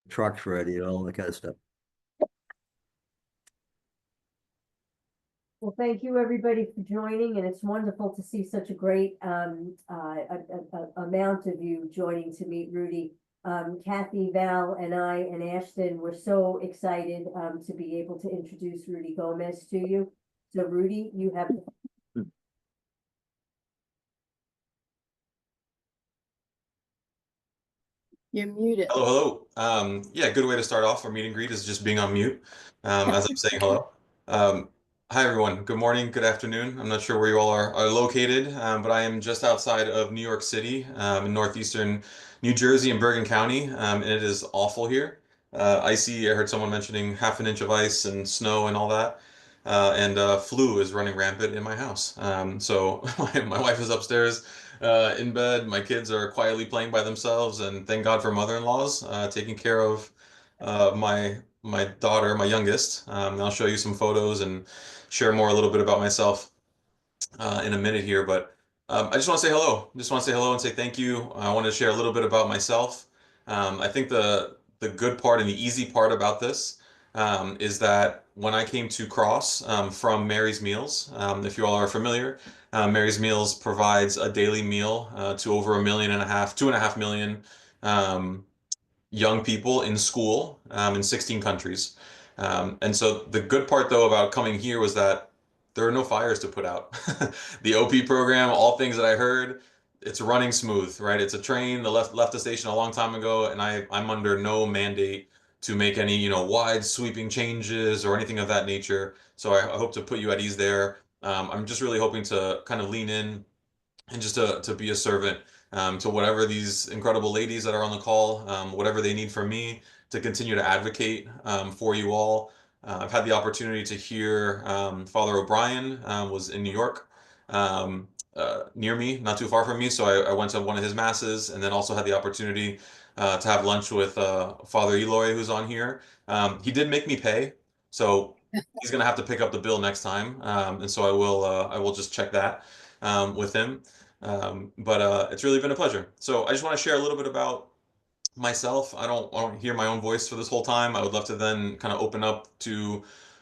trucks ready and all that kind of stuff. Well, thank you, everybody, for joining, and it's wonderful to see such a great amount of you joining to meet Rudy. Kathy, Val, and I, and Ashton were so excited to be able to introduce Rudy Gomez to you. So, Rudy, you have. You're muted. Hello, hello. Yeah, good way to start off our meet and greet is just being on mute as I'm saying hello. Hi, everyone. Good morning, good afternoon. I'm not sure where you all are located, but I am just outside of New York City in northeastern New Jersey in Bergen County, and it is awful here. Icy, I heard someone mentioning half an inch of ice and snow and all that. And flu is running rampant in my house. So my wife is upstairs in bed. My kids are quietly playing by themselves, and thank God for mother-in-laws taking care of my daughter, my youngest. I'll show you some photos and share more a little bit about myself in a minute here, but I just want to say hello. Just want to say hello and say thank you. I want to share a little bit about myself. I think the good part and the easy part about this is that when I came to Cross from Mary's Meals, if you all are familiar, Mary's Meals provides a daily meal to over 1.5 million, 2.5 million um, young people in school in 16 countries. And so the good part, though, about coming here was that there are no fires to put out. The OP program, all things that I heard, it's running smooth, right? It's a train that left the station a long time ago, and I'm under no mandate to make any, wide sweeping changes or anything of that nature. So I hope to put you at ease there. I'm just really hoping to kind of lean in and just to be a servant to whatever these incredible ladies that are on the call, whatever they need from me to continue to advocate for you all. I've had the opportunity to hear Father O'Brien was in New York near me, not too far from me. So I went to one of his masses and then also had the opportunity to have lunch with Father Eloy, who's on here. He did make me pay. So he's gonna have to pick up the bill next time, and so I will just check that with him. But it's really been a pleasure. So I just want to share a little bit about myself. I don't hear my own voice for this whole time. I would love to then kind of open up to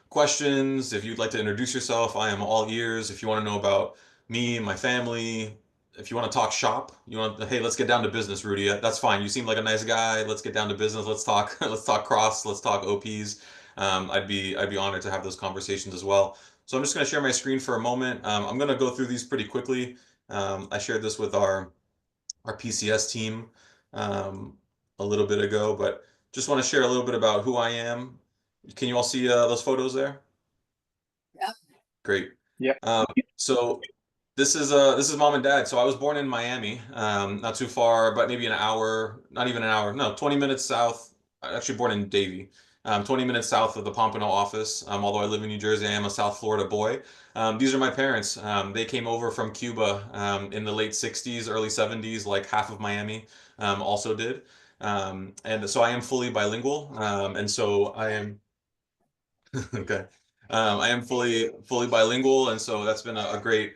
questions. If you'd like to introduce yourself, I am all ears. If you want to know about me, my family, if you want to talk shop, hey, let's get down to business, Rudy. That's fine. You seem like a nice guy. Let's get down to business. Let's talk. Let's talk cross. Let's talk OPs. I'd be honored to have those conversations as well. So I'm just going to share my screen for a moment. I'm going to go through these pretty quickly. I shared this with our PCS team um, a little bit ago, but just want to share a little bit about who I am. Can you all see those photos there? Yeah. Great. Yeah. So this is mom and dad. So I was born in Miami, not too far, but maybe an hour, not even an hour, no, 20 minutes south. Actually born in Davie, 20 minutes south of the Pompano office. Although I live in New Jersey, I am a South Florida boy. These are my parents. They came over from Cuba in the late 60s, early 70s, like half of Miami also did. And so I am fully bilingual. And so I am okay. I am fully bilingual, and so that's been a great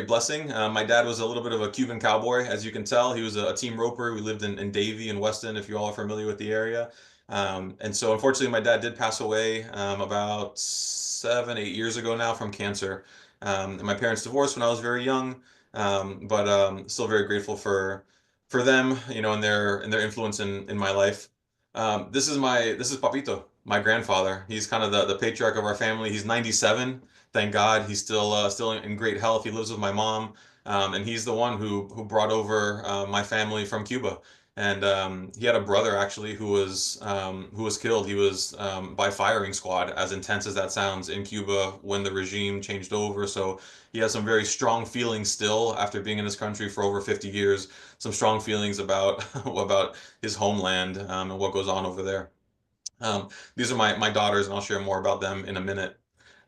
blessing. My dad was a little bit of a Cuban cowboy, as you can tell. He was a team roper. We lived in Davie and Weston, if you all are familiar with the area. And so unfortunately, my dad did pass away about 7, 8 years ago now from cancer. And my parents divorced when I was very young, but still very grateful for them, and their influence in my life. This is Papito, my grandfather. He's kind of the patriarch of our family. He's 97. Thank God. He's still in great health. He lives with my mom, and he's the one who brought over my family from Cuba. And he had a brother actually who was killed. He was by firing squad, as intense as that sounds, in Cuba when the regime changed over. So he has some very strong feelings still after being in this country for over 50 years. Some strong feelings about about his homeland and what goes on over there. These are my daughters, and I'll share more about them in a minute.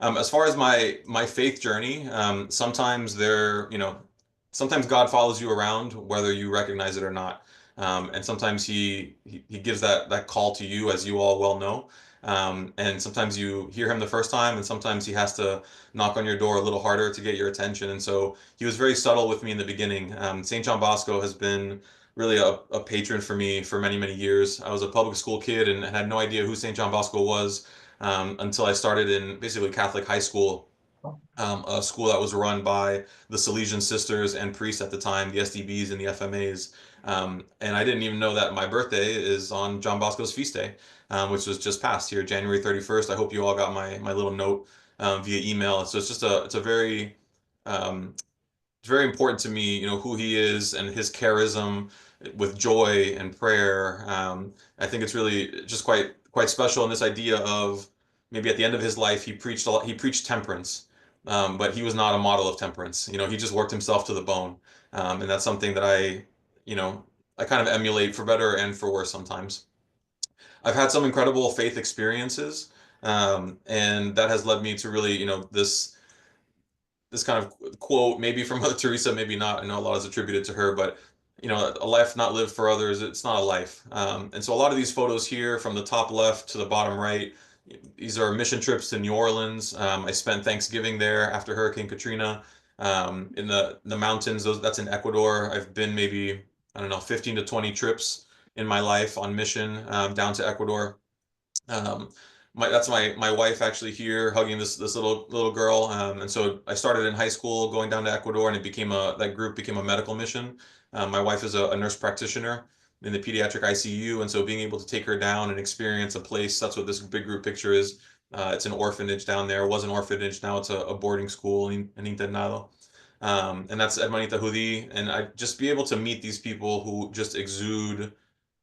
As far as my faith journey, sometimes God follows you around whether you recognize it or not, and sometimes he gives that call to you, as you all well know. And sometimes you hear him the first time, and sometimes he has to knock on your door a little harder to get your attention. And so he was very subtle with me in the beginning. St. John Bosco has been really a patron for me for many, many years. I was a public school kid and had no idea who St. John Bosco was until I started in basically Catholic high school, a school that was run by the Salesian sisters and priests at the time, the SDBs and the FMAs. And I didn't even know that my birthday is on John Bosco's feast day, which was just passed here, January 31st. I hope you all got my little note via email. So it's a very it's very important to me, who he is and his charism with joy and prayer. I think it's really just quite special. And this idea of maybe at the end of his life, he preached a lot, he preached temperance, but he was not a model of temperance. He just worked himself to the bone, and that's something that you know, I kind of emulate for better and for worse sometimes. I've had some incredible faith experiences, and that has led me to really, this kind of quote, maybe from Mother Teresa, maybe not. I know a lot is attributed to her, but a life not lived for others, it's not a life. And so a lot of these photos here, from the top left to the bottom right, these are mission trips to New Orleans. I spent Thanksgiving there after Hurricane Katrina, in the mountains. That's in Ecuador. I've been maybe, I don't know, 15 to 20 trips in my life on mission, down to Ecuador. Um, that's my wife actually here hugging this little girl. And so I started in high school going down to Ecuador, and that group became a medical mission. My wife is a nurse practitioner in the pediatric ICU, and so being able to take her down and experience a place, that's what this big group picture is. It's an orphanage down there. It was an orphanage, now it's a boarding school in internado. And that's Hermanita Judi, and I just be able to meet these people who just exude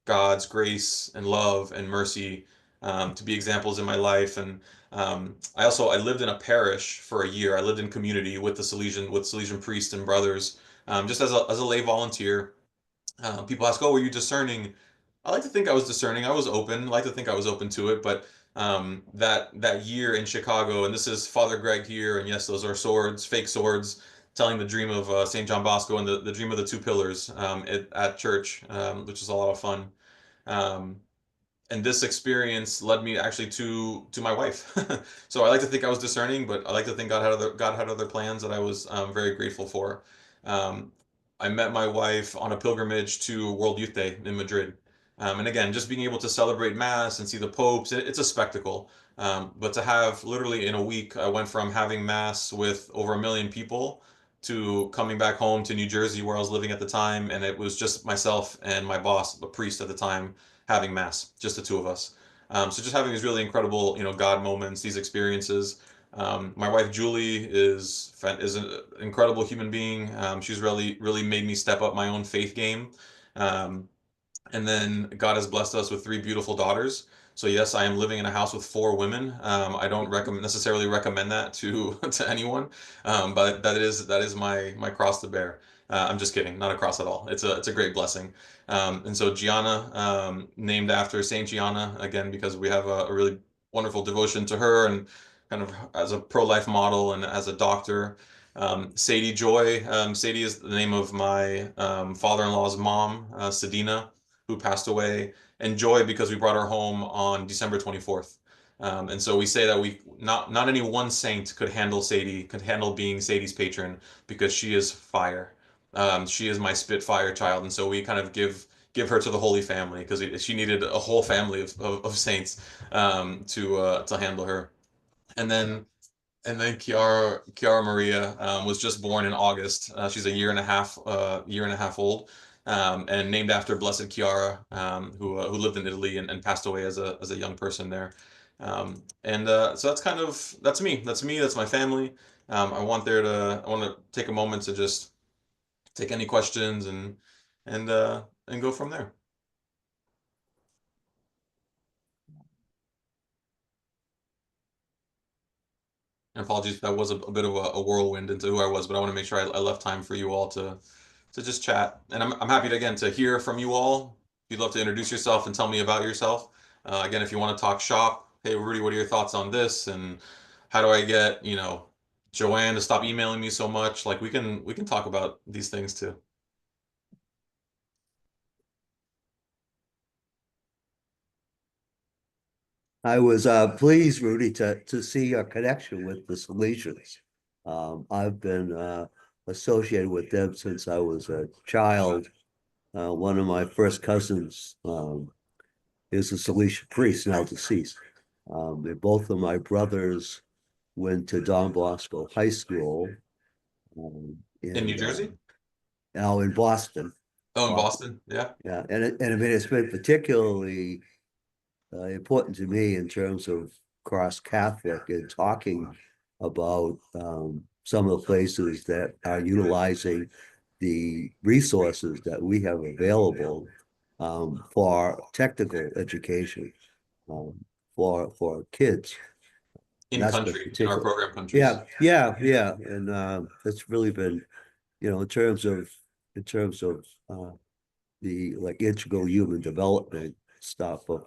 God's grace and love and mercy, to be examples in my life. And I lived in a parish for a year. I lived in community with Salesian priests and brothers, just as a lay volunteer. People ask, "Oh, were you discerning?" I like to think I was discerning. I was open. I like to think I was open to it. But that year in Chicago, and this is Father Greg here, and yes, those are swords, fake swords, telling the dream of St. John Bosco and the dream of the two pillars, at church, which is a lot of fun. Um, and this experience led me actually to my wife. So I like to think I was discerning, but I like to think God had other plans that I was, very grateful for. Um, I met my wife on a pilgrimage to World Youth Day in Madrid, and again, just being able to celebrate Mass and see the popes, it's a spectacle. But to have literally in a week, I went from having Mass with over 1 million people to coming back home to New Jersey, where I was living at the time, and it was just myself and my boss, the priest at the time, having Mass, just the two of us. So just having these really incredible, God moments, these experiences. My wife Julie is an incredible human being. She's really made me step up my own faith game. Um, and then God has blessed us with 3 beautiful daughters. So yes, I am living in a house with 4 women. I don't necessarily recommend that to to anyone, but that is my cross to bear. I'm just kidding, not a cross at all. It's a great blessing. And so Gianna, named after Saint Gianna, again because we have a really wonderful devotion to her, and kind of as a pro-life model and as a doctor. Sadie Joy. Sadie is the name of my, father-in-law's mom, Sedina, who passed away, and Joy because we brought her home on December 24th. And so we say that we not any one saint could handle being Sadie's patron, because she is fire. She is my Spitfire child, and so we kind of give her to the Holy Family, because she needed a whole family of saints, to handle her. And then Kiara Maria, was just born in August. She's a year and a half old, and named after Blessed Chiara, who lived in Italy and passed away as a young person there. And so that's me. That's me. That's my family. I want to take a moment to just take any questions and go from there. And apologies if that was a bit of a whirlwind into who I was, but I want to make sure I left time for you all to just chat. And I'm happy to, again, to hear from you all. If you'd love to introduce yourself and tell me about yourself. Again, if you want to talk shop, hey Rudy, what are your thoughts on this? And how do I get, Joanne to stop emailing me so much? Like we can talk about these things too. I was pleased, Rudy, to see your connection with the Salesians. I've been associated with them since I was a child, one of my first cousins, is a Salesian priest, now deceased. And both of my brothers went to Don Bosco High School. In New Jersey? Now in Boston. Oh, in Boston. Boston. Yeah. Yeah, and I mean, it's been particularly important to me in terms of cross Catholic and talking about some of the places that are utilizing the resources that we have available for technical education um, for kids. And In that's been country, in our particular. program countries. Yeah. And it's really been, in terms of the like integral human development stuff of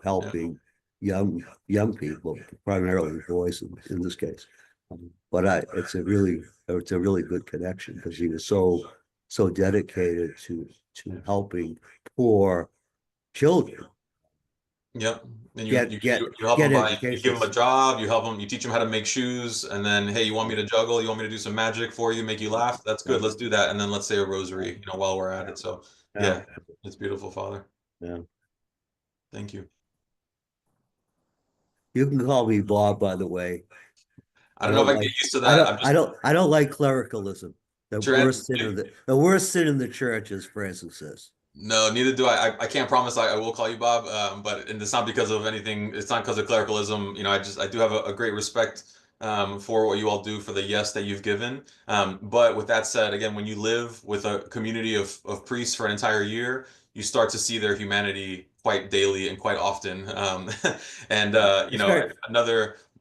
Yeah. young people, primarily boys in this case. But it's a really good connection because he was so dedicated to helping poor children Yep. And get get you help them get by, you give them educations. a job, you help them, you teach them how to make shoes, and then, hey, you want me to juggle? You want me to do some magic for you, make you laugh? That's good. Let's do that. And then let's say a rosary, while we're at it. So Yeah, yeah, it's beautiful, Father. yeah. Thank you. You can call me Bob, by the way. I I don't know if don't I can get like used to that. I'm just I don't like clericalism. trans. The worst sin in the church, as Francis says. No, neither do I. I can't promise I will call you Bob, but and it's not because of anything. It's not because of clericalism. I do have a great respect for what you all do for the yes that you've given. But with that said, again, when you live with a community of priests for an entire year, you start to see their humanity quite daily and quite often. And It's very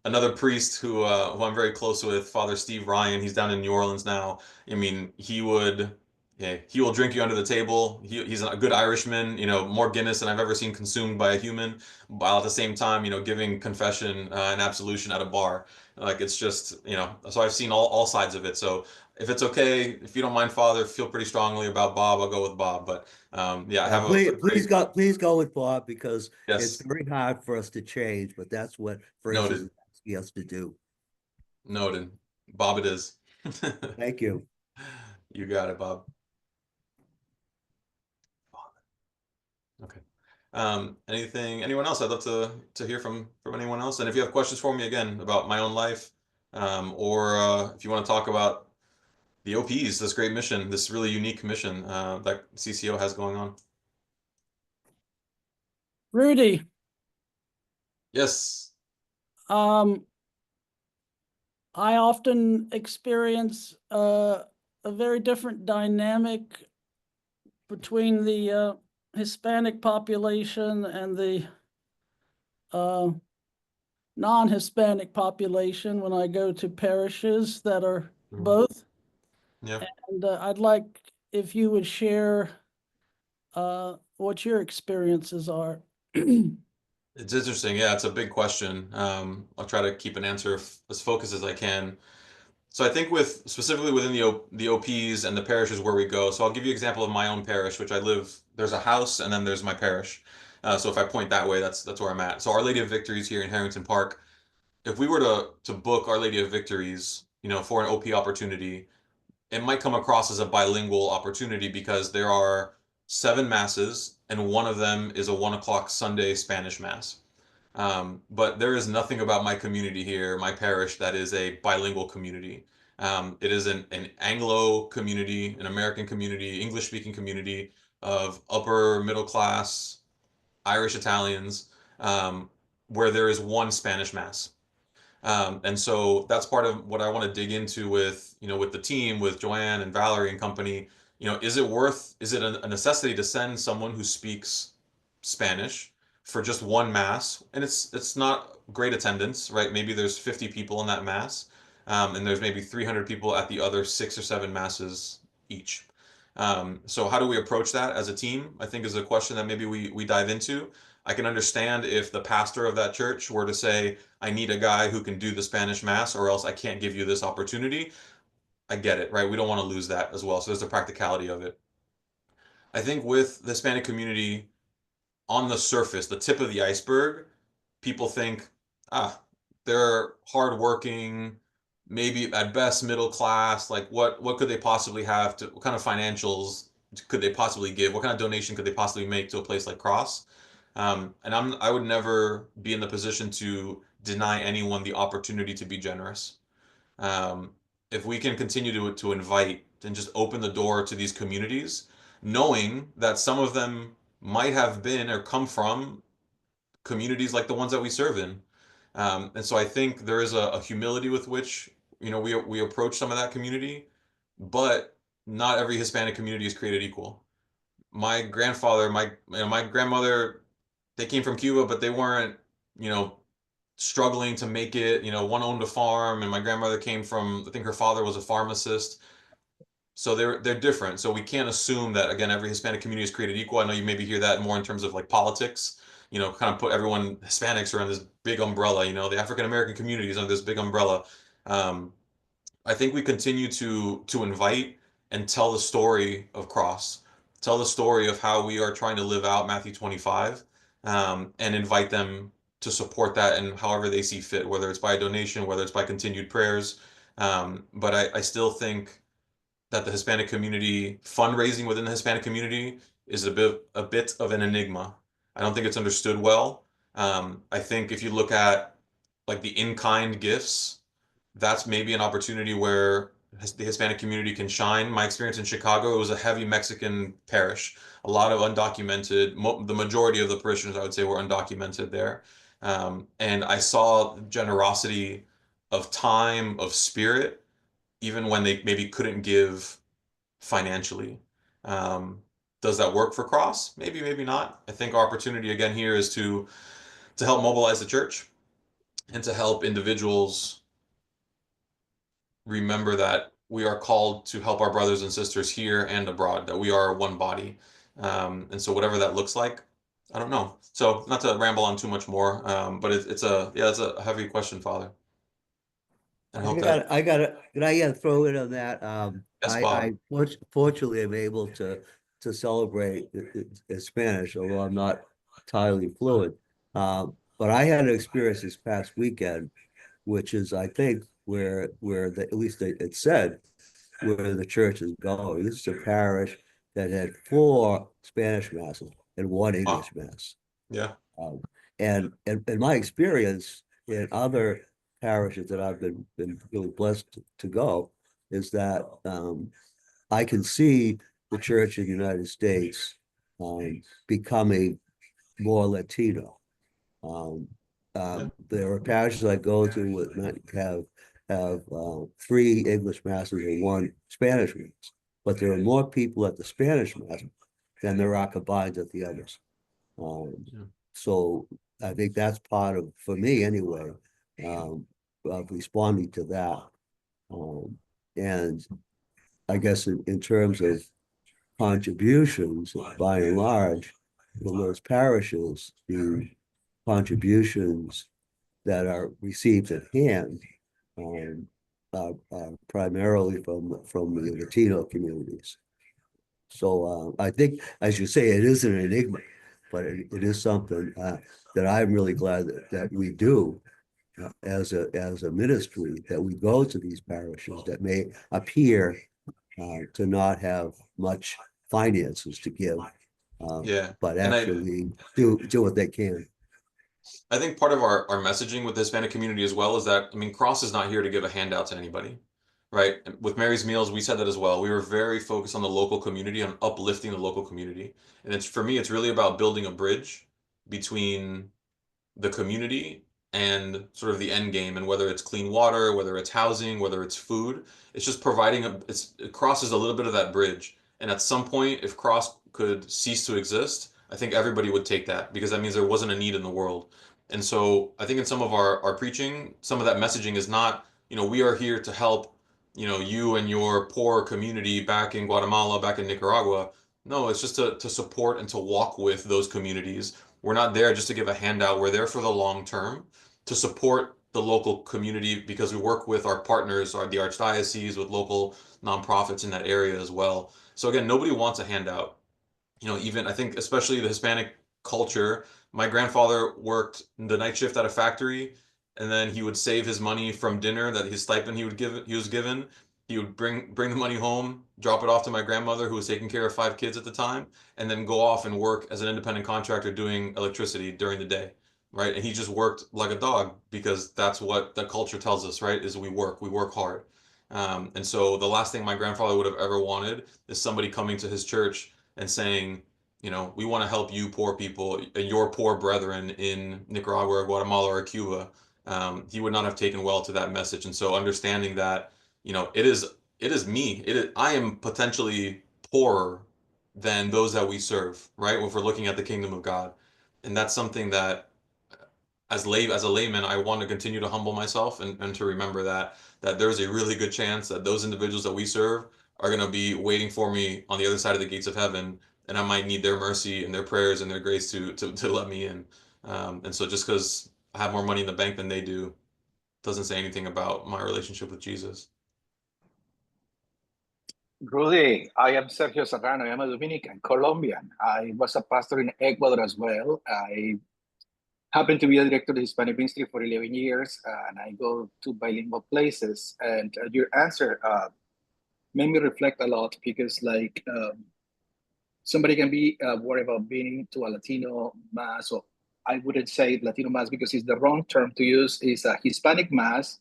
another priest who I'm very close with, Father Steve Ryan. He's down in New Orleans now. I mean, he would. Yeah, he will drink you under the table. He's a good Irishman, more Guinness than I've ever seen consumed by a human, while at the same time, giving confession and absolution at a bar. Like it's just, so I've seen all sides of it. So if it's okay, if you don't mind, Father, feel pretty strongly about Bob. I'll go with Bob. But yeah, I have a great, please go with Bob because it's yes, very hard for us to change, but that's what Francis noted, is asking us to do. noted. Bob it is. Thank you. You got it, Bob. Okay. Anyone else? I'd love to hear from anyone else. And if you have questions for me again about my own life, or if you want to talk about the OPs, this great mission, this really unique mission that CCO has going on. Rudy, Yes. um, I often experience a very different dynamic between the Hispanic population and the uh, non-Hispanic population when I go to parishes that are Mhm. both. Yeah. And I'd like if you would share what your experiences are. It's interesting. Yeah, it's a big question. I'll try to keep an answer as focused as I can. So I think specifically within the OPs and the parishes where we go. So I'll give you an example of my own parish, which I live. There's a house, and then there's my parish. So if I point that way, that's where I'm at. So Our Lady of Victories here in Harrington Park. If we were to book Our Lady of Victories, for an OP opportunity, it might come across as a bilingual opportunity because there are 7 masses, and one of them is a 1 o'clock Sunday Spanish mass. But there is nothing about my community here, my parish, that is a bilingual community. It is an Anglo community, an American community, English speaking community of upper middle class Irish Italians, where there is one Spanish mass. And so that's part of what I want to dig into with the team, with Joanne and Valerie and company. Is it a necessity to send someone who speaks Spanish for just one mass? And it's not great attendance, right? Maybe there's 50 people in that mass, and there's maybe 300 people at the other 6 or 7 masses each. So how do we approach that as a team? I think is a question that maybe we dive into. I can understand if the pastor of that church were to say, I need a guy who can do the Spanish mass, or else I can't give you this opportunity. I get it, right? We don't want to lose that as well. So there's the practicality of it. I think with the Hispanic community, on the surface, the tip of the iceberg, people think, they're hardworking, maybe at best middle class. Like what could they possibly have to, what kind of financials could they possibly give? What kind of donation could they possibly make to a place like Cross? And I would never be in the position to deny anyone the opportunity to be generous. Um, if we can continue to invite and just open the door to these communities, knowing that some of them might have been or come from communities like the ones that we serve in. And so I think there is a humility with which, we approach some of that community, but not every Hispanic community is created equal. My grandfather, my grandmother, they came from Cuba, but they weren't, you know, struggling to make it. One owned a farm, and my grandmother came from, I think her father was a pharmacist. So they're different. So we can't assume that, again, every Hispanic community is created equal. I know you maybe hear that more in terms of like politics, kind of put everyone Hispanics around this big umbrella, the African American communities under this big umbrella. Um, I think we continue to invite and tell the story of Cross, tell the story of how we are trying to live out Matthew 25, and invite them to support that and however they see fit, whether it's by a donation, whether it's by continued prayers. But I still think that the Hispanic community, fundraising within the Hispanic community, is a bit of an enigma. I don't think it's understood well. I think if you look at like the in-kind gifts, that's maybe an opportunity where the Hispanic community can shine. My experience in Chicago, it was a heavy Mexican parish. A lot of undocumented, the majority of the parishioners, I would say, were undocumented there. And I saw generosity of time, of spirit, even when they maybe couldn't give financially. Um, does that work for Cross? Maybe, maybe not. I think our opportunity again here is to help mobilize the church and to help individuals remember that we are called to help our brothers and sisters here and abroad, that we are one body. And so whatever that looks like, I don't know. So not to ramble on too much more, but it's a heavy question, Father. And I hope that, Can I throw in on that? yes, Bob. Fortunately am able to celebrate in Spanish, although I'm not entirely fluent. But I had an experience this past weekend, which is, I think, at least it said where the church is going. This is a parish that had 4 Spanish masses and 1 Wow. English mass. Yeah. Um, and in my experience in other parishes that I've been really blessed to go is that I can see the church in the United States becoming more Latino. Um, Yeah. there are parishes I go to that have 3 English masses and 1 Spanish mass, but there are more people at the Spanish mass than there are combined at the others. Yeah. So I think that's part of, for me anyway, of responding to that. And I guess in terms of contributions, by and large, in those parishes, the contributions that are received at hand are primarily from the Latino communities. So I think, as you say, it is an enigma, but it is something that I'm really glad that we do as a ministry, that we go to these parishes that may appear to not have much finances to give, Yeah. but And actually do what they can. I think part of our messaging with the Hispanic community as well is that, I mean, Cross is not here to give a handout to anybody, right? With Mary's Meals, we said that as well. We were very focused on the local community, on uplifting the local community. And for me, it's really about building a bridge between the community and sort of the end game, and whether it's clean water, whether it's housing, whether it's food, it's just providing it crosses a little bit of that bridge. And at some point, if Cross could cease to exist, I think everybody would take that, because that means there wasn't a need in the world. And so I think in some of our preaching, some of that messaging is not, we are here to help, you and your poor community back in Guatemala, back in Nicaragua. No, it's just to support and to walk with those communities. We're not there just to give a handout. We're there for the long term to support the local community, because we work with our partners, the archdiocese, with local nonprofits in that area as well. So again, nobody wants a handout. Even I think especially the Hispanic culture, my grandfather worked the night shift at a factory, and then he would save his money from dinner, that his stipend he was given. He would bring the money home, drop it off to my grandmother who was taking care of 5 kids at the time, and then go off and work as an independent contractor doing electricity during the day, right? And he just worked like a dog because that's what the culture tells us, right? Is we work hard. And so the last thing my grandfather would have ever wanted is somebody coming to his church and saying, we want to help you poor people, your poor brethren in Nicaragua or Guatemala or Cuba. He would not have taken well to that message. And so understanding that, it is me. I am potentially poorer than those that we serve, right? If we're looking at the kingdom of God. And that's something that as a layman, I want to continue to humble myself and to remember that there's a really good chance that those individuals that we serve are going to be waiting for me on the other side of the gates of heaven, and I might need their mercy and their prayers and their grace to let me in. And so just because I have more money in the bank than they do doesn't say anything about my relationship with Jesus. Rudy, I am Sergio Serrano. I am a Dominican, Colombian. I was a pastor in Ecuador as well. I happened to be a director of the Hispanic ministry for 11 years, and I go to bilingual places. And your answer made me reflect a lot because, somebody can be worried about being to a Latino mass, or I wouldn't say Latino mass because it's the wrong term to use, is a Hispanic mass.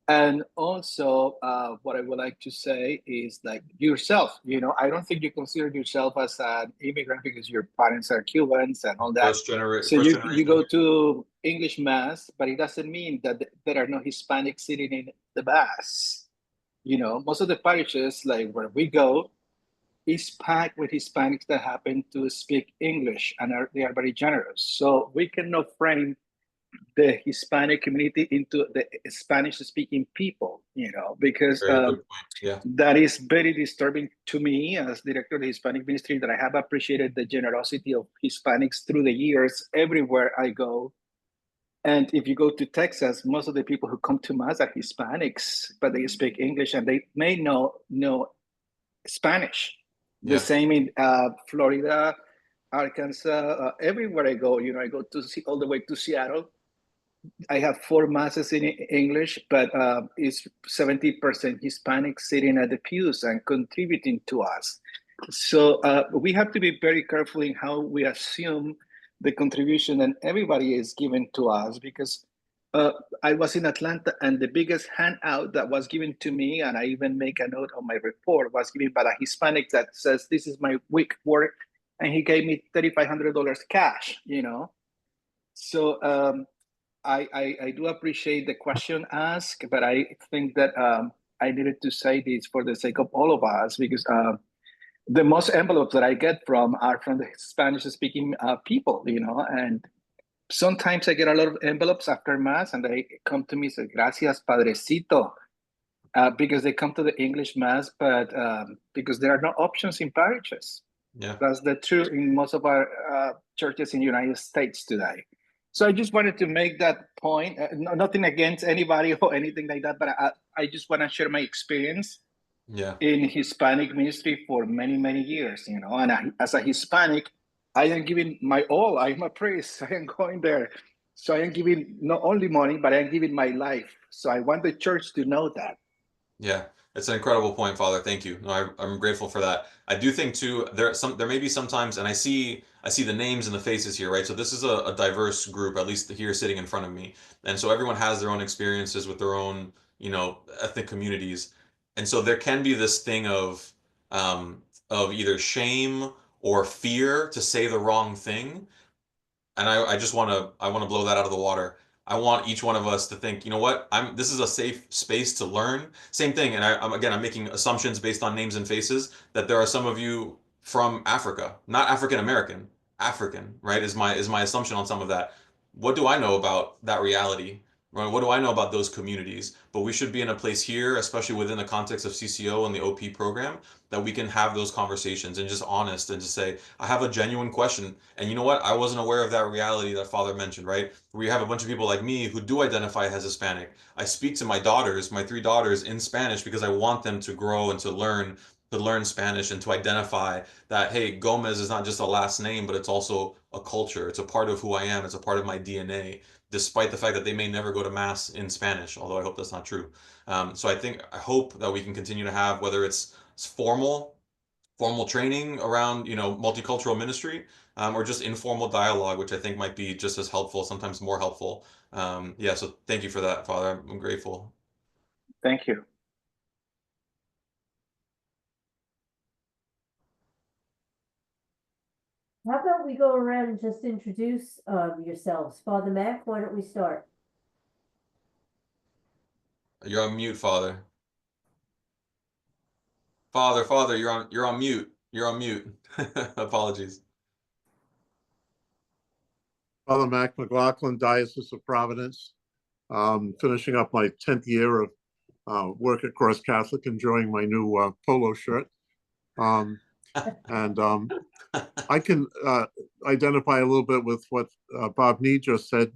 And also, what I would like to say is like yourself, I don't think you consider yourself as an immigrant because your parents are Cubans and all that. First generation. So you go to English mass, but it doesn't mean that there are no Hispanics sitting in the mass. Most of the parishes, like where we go, is packed with Hispanics that happen to speak English, and they are very generous. So we cannot frame the Hispanic community into the Spanish-speaking people, because Very good point. Yeah. that is very disturbing to me as director of the Hispanic ministry, that I have appreciated the generosity of Hispanics through the years everywhere I go. And if you go to Texas, most of the people who come to Mass are Hispanics, but they speak English and they may know Spanish. Yeah. The same in Florida, Arkansas, everywhere I go. I go to all the way to Seattle. I have 4 masses in English, but it's 70% Hispanic sitting at the pews and contributing to us. So we have to be very careful in how we assume the contribution that everybody is given to us, because I was in Atlanta and the biggest handout that was given to me, and I even make a note on my report, was given by a Hispanic that says, this is my week work, and he gave me $3,500 cash, So I do appreciate the question asked, but I think that I needed to say this for the sake of all of us, because the most envelopes that I get from are from the Spanish-speaking people, and sometimes I get a lot of envelopes after Mass, and they come to me and say, gracias, Padrecito, because they come to the English Mass, but because there are no options in parishes. Yeah. That's the truth in most of our churches in the United States today. So I just wanted to make that point. Nothing against anybody or anything like that, but I just want to share my experience in Hispanic ministry for many, many years, and as a Hispanic, I am giving my all. I'm a priest. I am going there. So I am giving not only money, but I am giving my life. So I want the church to know that. Yeah, it's an incredible point, Father. Thank you. No, I'm grateful for that. I do think too, there may be sometimes, and I see the names and the faces here, right? So this is a diverse group, at least here sitting in front of me. And so everyone has their own experiences with their own, ethnic communities. And so there can be this thing of either shame or fear to say the wrong thing. And I just want to blow that out of the water. I want each one of us to think, you know what, this is a safe space to learn. Same thing, and I'm making assumptions based on names and faces, that there are some of you from Africa, not African American, African, right? Is my assumption on some of that. What do I know about that reality? Right? What do I know about those communities? But we should be in a place here, especially within the context of CCO and the OP program, that we can have those conversations and just honest and just say, I have a genuine question. And you know what? I wasn't aware of that reality that Father mentioned, right? We have a bunch of people like me who do identify as Hispanic. I speak to my 3 daughters in Spanish because I want them to grow and to learn to learn Spanish and to identify that, hey, Gomez is not just a last name, but it's also a culture. It's a part of who I am. It's a part of my DNA, despite the fact that they may never go to mass in Spanish, although I hope that's not true. So I hope that we can continue to have, whether it's formal training around, multicultural ministry, or just informal dialogue, which I think might be just as helpful, sometimes more helpful. Yeah, so thank you for that, Father. I'm grateful. Thank you. How about we go around and just introduce yourselves? Father Mac, why don't we start? You're on mute, Father. Father, you're on mute. You're on mute. Apologies. Father Mac McLaughlin, Diocese of Providence. Finishing up my 10th year of work at Cross Catholic, enjoying my new polo shirt. I can identify a little bit with what Bob Nee just said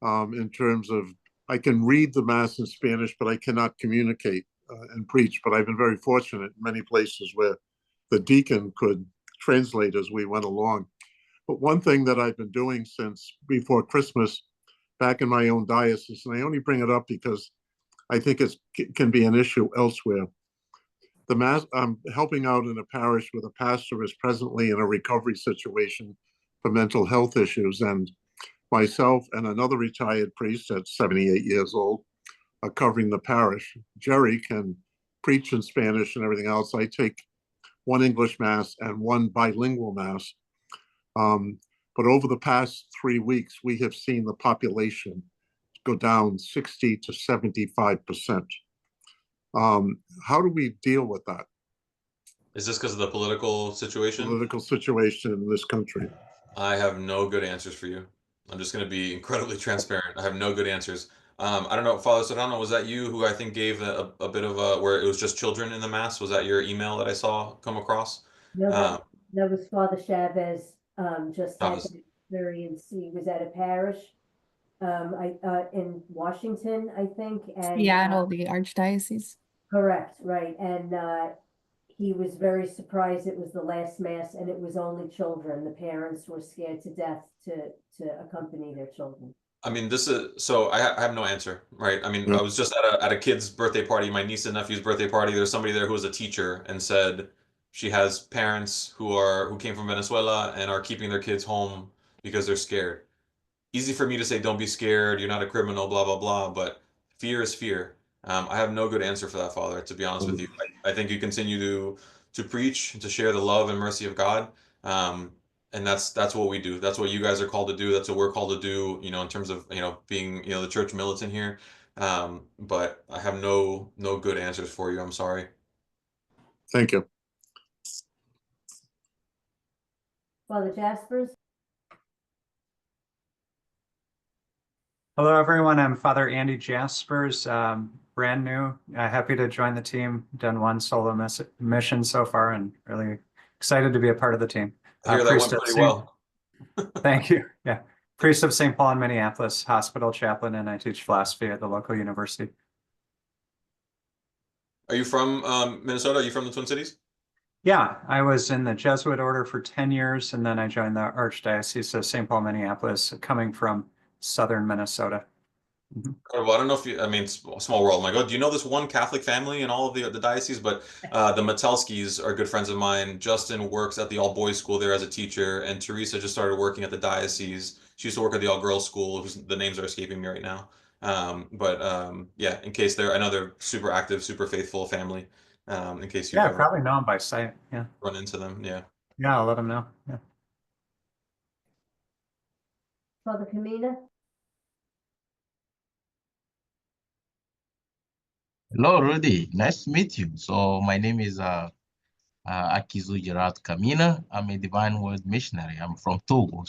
in terms of I can read the Mass in Spanish, but I cannot communicate and preach. But I've been very fortunate in many places where the deacon could translate as we went along. But one thing that I've been doing since before Christmas back in my own diocese, and I only bring it up because I think it can be an issue elsewhere. I'm helping out in a parish where the pastor is presently in a recovery situation for mental health issues. And myself and another retired priest at 78 years old are covering the parish. Jerry can preach in Spanish and everything else. I take one English Mass and one bilingual Mass. But over the past 3 weeks, we have seen the population go down 60 to 75%. How do we deal with that Is this because of the political situation? in this country? I have no good answers for you. I'm just going to be incredibly transparent. I have no good answers. I don't know, Father Serrano, was that you who I think gave a bit of a, where it was just children in the mass? Was that your email that I saw come across? No, Um, that was Father Chavez, just that had was, an experience. He was at a parish, in Washington, I think, and, Seattle, the archdiocese. correct, right, and, he was very surprised it was the last mass and it was only children. The parents were scared to death to accompany their children. I mean, this is, so I have no answer, right? I mean, Yeah. I was just at a kid's birthday party, my niece and nephew's birthday party. There's somebody there who was a teacher and said she has parents who came from Venezuela and are keeping their kids home because they're scared. Easy for me to say, don't be scared, you're not a criminal, blah, blah, blah, but fear is fear. I have no good answer for that, Father, to be honest with you. I think you continue to preach, to share the love and mercy of God. And that's what we do. That's what you guys are called to do. That's what we're called to do, in terms of, being, the church militant here. But I have no good answers for you. I'm sorry. Thank you. Father Jaspers? Hello, everyone. I'm Father Andy Jaspers, brand new. Happy to join the team. Done one solo mission so far, and really excited to be a part of the team. I hear that Priest went of pretty well. Thank you. Yeah, priest of St. Paul in Minneapolis, hospital chaplain, and I teach philosophy at the local university. Are you from Minnesota? Are you from the Twin Cities? Yeah, I was in the Jesuit order for 10 years, and then I joined the Archdiocese of St. Paul, Minneapolis, coming from southern Minnesota. Well, I don't know if you, I mean, small world. I'm like, oh, do you know this one Catholic family in all of the diocese? But the Matelskis are good friends of mine. Justin works at the all boys school there as a teacher, and Teresa just started working at the diocese. She used to work at the all girls school, the names are escaping me right now. Yeah, in case I know they're super active, super faithful family. In case you've Yeah, I ever probably know them by sight. Yeah, run into them. Yeah. yeah, I'll let them know. Yeah. Father Camina? Hello, Rudy. Nice to meet you. So my name is Akizu Gerard Kamina. I'm a divine word missionary. I'm from Togo,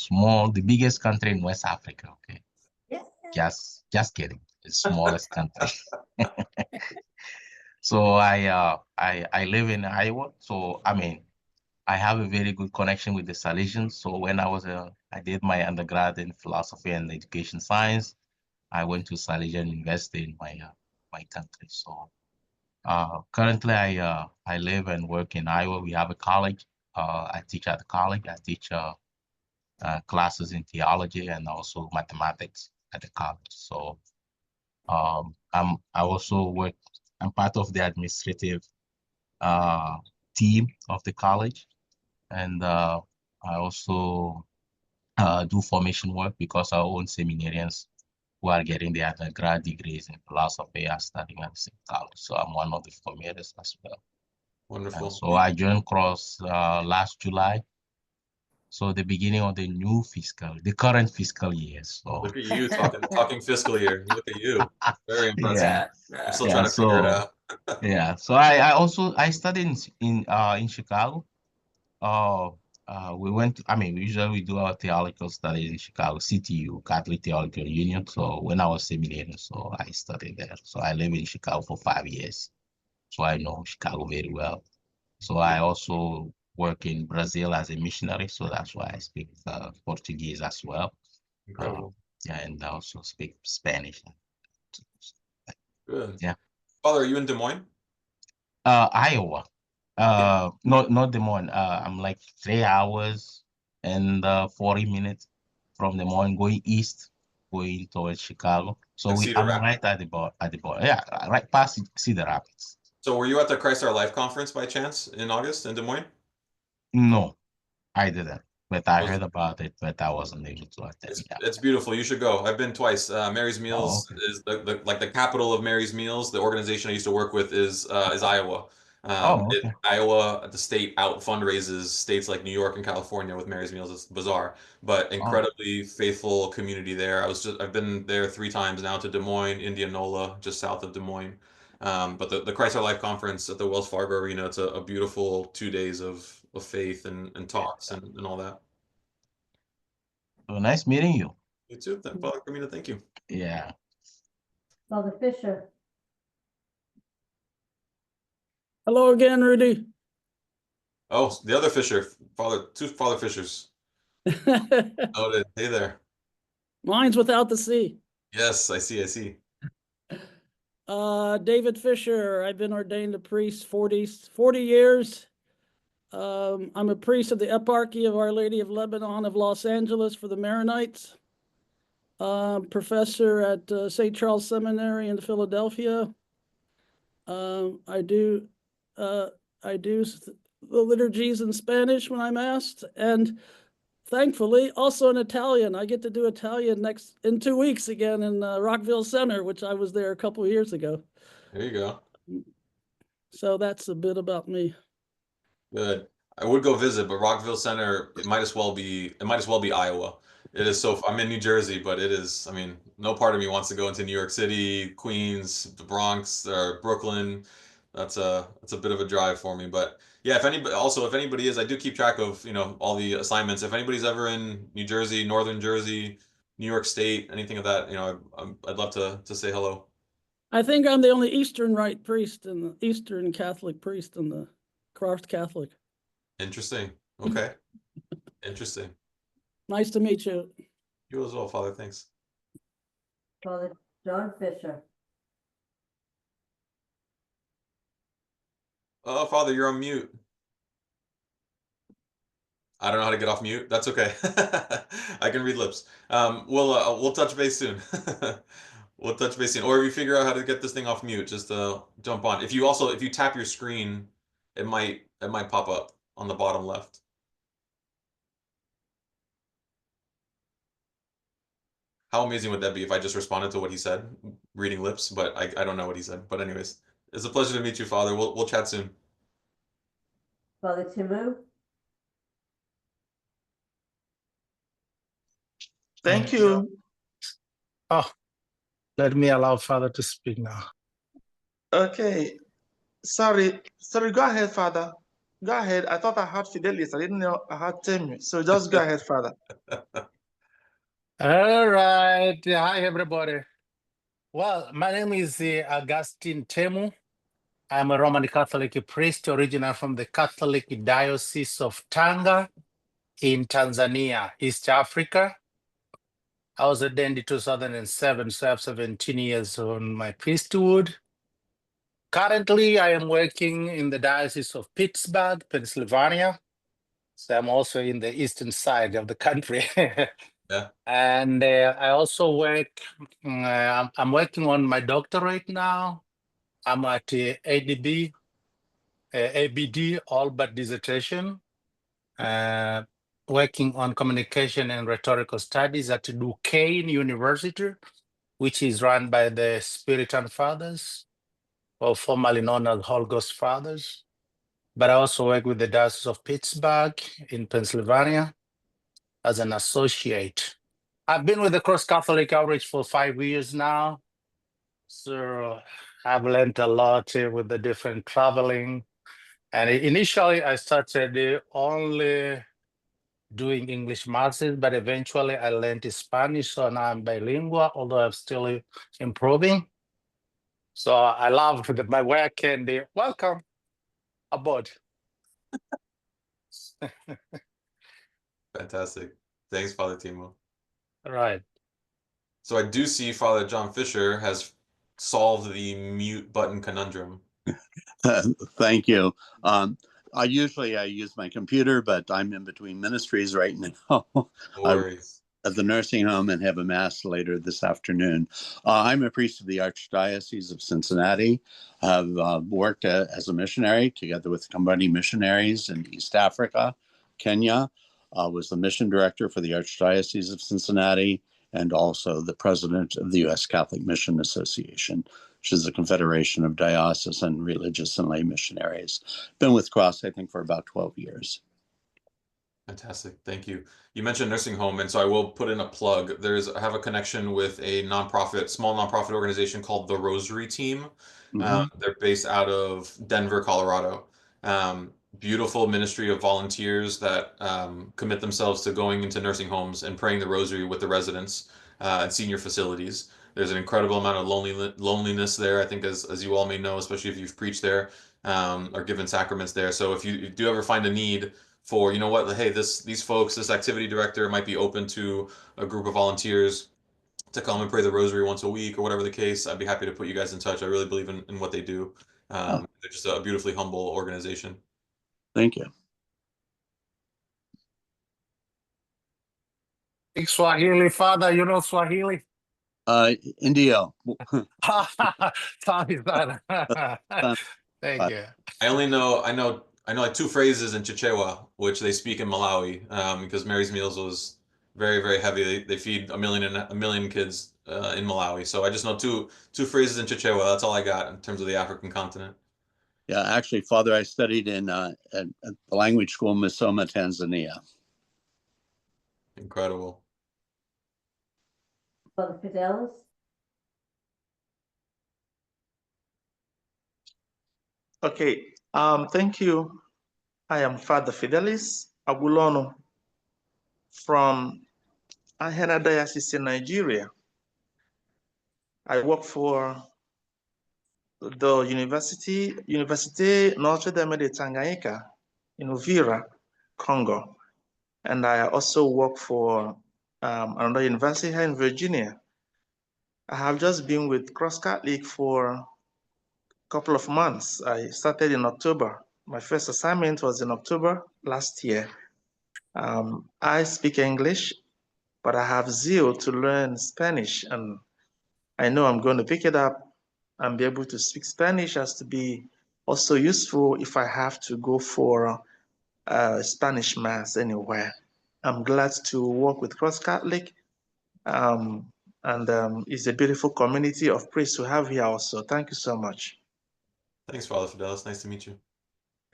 the biggest country in West Africa. Okay, Yeah. just kidding. The smallest country. So I live in Iowa. So I mean, I have a very good connection with the Salesians. So when I did my undergrad in philosophy and education science, I went to Salesian University in my country. So Currently, I live and work in Iowa. We have a college. I teach at the college. I teach classes in theology and also mathematics at the college. So I also work. I'm part of the administrative team of the college, and I also do formation work because our own seminarians who are getting their undergrad degrees in philosophy are studying at the same college. So I'm one of the formators as well. Wonderful. So I joined Cross last July. So the beginning of the current fiscal year. So Look at you talking fiscal year. Look at you. Very impressive. yeah, I'm still yeah. trying to figure it So out. yeah. So I studied in Chicago. We went. I mean, usually we do our theological studies in Chicago, CTU, Catholic Theological Union. So when I was seminary, so I studied there. So I lived in Chicago for 5 years. So I know Chicago very well. So I also work in Brazil as a missionary. So that's why I speak Portuguese as well. Incredible. Yeah, and I also speak Spanish. Good. Yeah. Father, are you in Des Moines? Iowa. Not Des Moines. I'm like 3 hours and 40 minutes from Des Moines, going east, going towards Chicago. So In Cedar I'm Rapids? right at the border. Yeah, right past Cedar Rapids. So were you at the Christ Our Life conference by chance in August in Des Moines? No, I didn't, but I Was- heard about it, but I wasn't able to attend. It's, Yeah. it's beautiful. You should go. I've been twice. Mary's Oh, Meals okay. is like the capital of Mary's Meals. The organization I used to work with is Iowa. Oh, okay. Iowa, the state out fundraises states like New York and California with Mary's Meals. It's bizarre, but Oh, incredibly faithful community there. I've been there 3 times now to Des Moines, Indianola, just south of Des Moines. But the Christ Our Life conference at the Wells Fargo Arena, it's a beautiful 2 days of faith and talks and all that. so nice meeting you. You too, then, Father Carmina, thank you. Yeah. Father Fisher, Hello again, Rudy. Oh, the other Fisher, two Father Fishers. Noted. Hey there. Mine's without the C. Yes, I see. David Fisher, I've been ordained a priest 40 years. I'm a priest of the Eparchy of Our Lady of Lebanon of Los Angeles for the Maronites. Professor at St. Charles Seminary in Philadelphia. I do the liturgies in Spanish when I'm asked, and thankfully also in Italian. I get to do Italian in 2 weeks again in Rockville Center, which I was there a couple of years ago. There you go. So that's a bit about me. Good. I would go visit, but Rockville Center, it might as well be Iowa. It is so, I'm in New Jersey, but it is, I mean, no part of me wants to go into New York City, Queens, the Bronx, or Brooklyn. That's a bit of a drive for me. But yeah, if anybody is, I do keep track of, all the assignments. If anybody's ever in New Jersey, Northern Jersey, New York State, anything of that, I'd love to say hello. I think I'm the only Eastern Rite priest and the Eastern Catholic priest in the Cross Catholic. Interesting. Okay. Interesting. Nice to meet you. You as well, Father. Thanks. Father John Fisher. Oh, Father, you're on mute. I don't know how to get off mute. That's okay. I can read lips. We'll touch base soon. We'll touch base soon. Or if you figure out how to get this thing off mute, just jump on. If you tap your screen, it might pop up on the bottom left. How amazing would that be if I just responded to what he said, reading lips, but I don't know what he said. But anyways, it's a pleasure to meet you, Father. We'll chat soon. Father Timu. Thank you. Oh, let me allow Father to speak now. Okay. Sorry. Go ahead, Father. Go ahead. I thought I had Fidelis. I didn't know I had Temi. So just go ahead, Father. All right. Hi, everybody. Well, my name is Augustine Temu. I'm a Roman Catholic priest, original from the Catholic Diocese of Tanga in Tanzania, East Africa. I was ordained in 2007, so I have 17 years on my priesthood. Currently, I am working in the Diocese of Pittsburgh, Pennsylvania. So I'm also in the eastern side of the country. Yeah. And I also work, I'm working on my doctorate now. I'm at ABD, all but dissertation, working on communication and rhetorical studies at Duquesne University, which is run by the Spiritan Fathers, or formerly known as Holghost Fathers. But I also work with the Diocese of Pittsburgh in Pennsylvania as an associate. I've been with the Cross Catholic Outreach for 5 years now. So I've learned a lot with the different traveling. And initially I started only doing English masses, but eventually I learned Spanish. So now I'm bilingual, although I'm still improving. So I love my work and welcome aboard. Fantastic. Thanks, Father Timo. All right. So I do see Father John Fisher has solved the mute button conundrum. Thank you. I use my computer, but I'm in between ministries right now. No worries. At the nursing home and have a mass later this afternoon. I'm a priest of the Archdiocese of Cincinnati. I've worked as a missionary together with Combani missionaries in East Africa, Kenya. Was the mission director for the Archdiocese of Cincinnati and also the president of the U.S. Catholic Mission Association, which is a confederation of diocesan religious and lay missionaries. Been with Cross, I think, for about 12 years. Fantastic. Thank you. You mentioned nursing home, and so I will put in a plug. I have a connection with a small nonprofit organization called the Rosary Team. They're based out of Denver, Colorado. Beautiful ministry of volunteers that commit themselves to going into nursing homes and praying the rosary with the residents and senior facilities. There's an incredible amount of loneliness there, I think, as you all may know, especially if you've preached there or given sacraments there. So if you do ever find a need for, you know what, hey, these folks, this activity director might be open to a group of volunteers to come and pray the rosary once a week or whatever the case, I'd be happy to put you guys in touch. I really believe in what they do. They're just a beautifully humble organization. Thank you. Speak Swahili, Father. You know Swahili? Indio. Sorry, Father. Thank you. I know like 2 phrases in Chichewa, which they speak in Malawi, because Mary's Meals was very, very heavy. They feed a million kids in Malawi. So I just know two phrases in Chichewa. That's all I got in terms of the African continent. Yeah, actually, Father, I studied in at the language school in Musoma, Tanzania. Incredible. Father Fidelis? Okay, thank you. I am Father Fidelis Agulono from Ahena Diocese in Nigeria. I work for the Université Notre Dame de Tanganyika in Uvira, Congo. And I also work for another university here in Virginia. I have just been with Cross Catholic for a couple of months. I started in October. My first assignment was in October last year. I speak English, but I have zeal to learn Spanish, and I know I'm going to pick it up and be able to speak Spanish as to be also useful if I have to go for Spanish Mass anywhere. I'm glad to work with Cross Catholic, and it's a beautiful community of priests to have here also. Thank you so much. Thanks, Father Fidelis. Nice to meet you.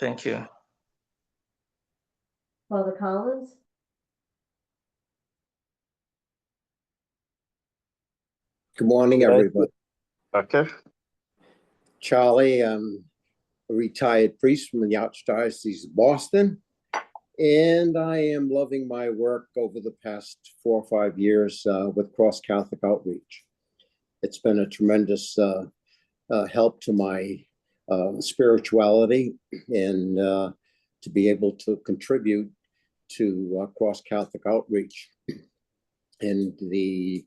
Thank you. Father Collins? Good morning, everybody. Okay. Charlie, I'm a retired priest from the Archdiocese of Boston, and I am loving my work over the past 4 or 5 years with Cross Catholic Outreach. It's been a tremendous help to my spirituality and to be able to contribute to Cross Catholic Outreach. And the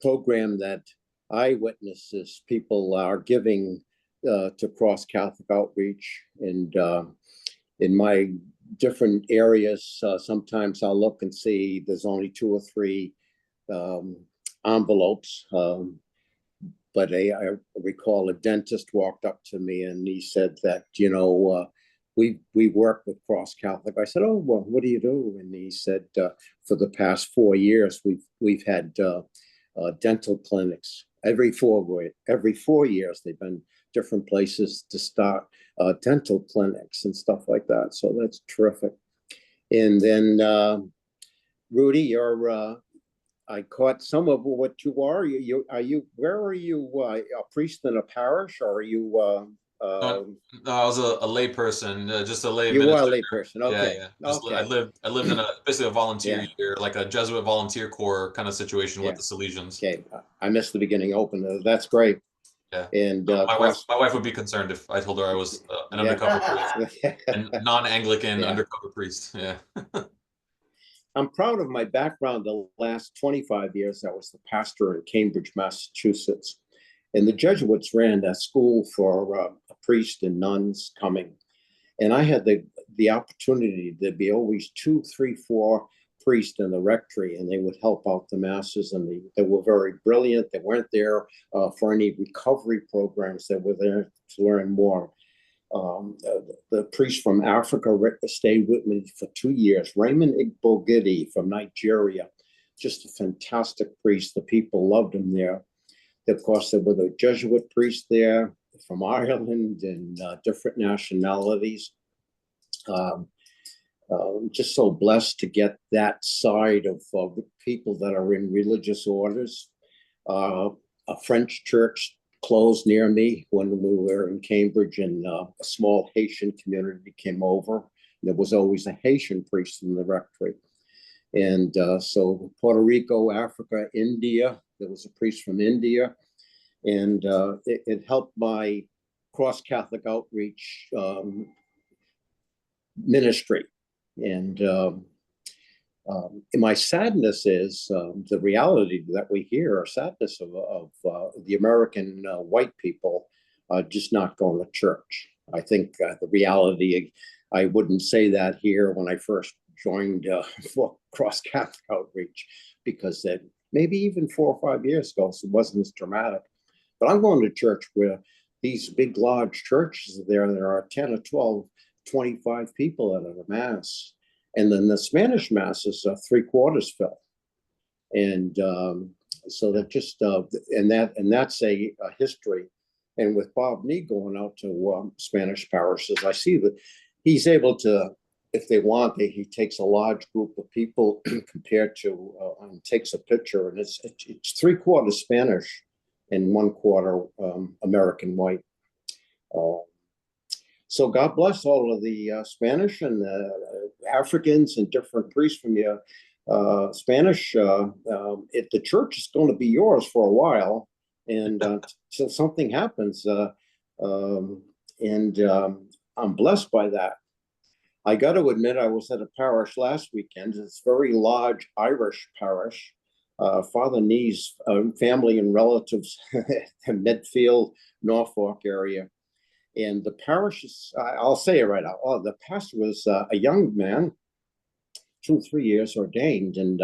program that I witness is people are giving to Cross Catholic Outreach, and in my different areas, sometimes I'll look and see there's only 2 or 3 envelopes. But I recall a dentist walked up to me and he said that, we work with Cross Catholic. I said, oh, well, what do you do? And he said, for the past 4 years, we've had dental clinics every 4 years. They've been different places to start dental clinics and stuff like that. So that's terrific. And then Rudy, I caught some of what you are. Where are you? A priest in a parish, or are you? No, I was a lay person, just a lay You minister. are a lay person. Okay. Yeah. Okay. I lived in basically a volunteer Yeah. year, like a Jesuit volunteer corps kind of situation with Yeah. the Salesians. Okay. I missed the beginning open. That's great. Yeah. And my wife would be concerned if I told her I was an undercover priest and non-Anglican undercover priest. Yeah. I'm proud of my background. The last 25 years, I was the pastor in Cambridge, Massachusetts. And the Jesuits ran a school for priests and nuns coming. And I had the opportunity to be always 2, 3, 4 priests in the rectory, and they would help out the masses. And they were very brilliant. They weren't there for any recovery programs. They were there to learn more. The priest from Africa stayed with me for 2 years. Raymond Igbogidi from Nigeria, just a fantastic priest. The people loved him there. Of course, there were the Jesuit priests there from Ireland and different nationalities. Just so blessed to get that side of people that are in religious orders. A French church closed near me when we were in Cambridge, and a small Haitian community came over. There was always a Haitian priest in the rectory. And so Puerto Rico, Africa, India, there was a priest from India. And it helped my Cross Catholic Outreach ministry. And my sadness is the reality that we hear, sadness of the American white people just not going to church. I think the reality, I wouldn't say that here when I first joined for Cross Catholic Outreach, because that maybe even 4 or 5 years ago, so it wasn't as dramatic. But I'm going to church where these big, large churches there are 10 or 12, 25 people at a mass. And then the Spanish masses are 3/4 fill. And so that just, and that's a history. And with Bob Nee going out to Spanish parishes, I see that he's able to, if they want, he takes a large group of people compared to, and takes a picture, and it's 3/4 Spanish and 1/4 American white. So God bless all of the Spanish and the Africans and different priests from your Spanish. If the church is going to be yours for a while, and till something happens, and I'm blessed by that. I got to admit, I was at a parish last weekend. It's a very large Irish parish. Father Nee's family and relatives in Medfield, Norfolk area. And the parish is, I'll say it right out. Oh, the pastor was a young man, 2 or 3 years ordained, and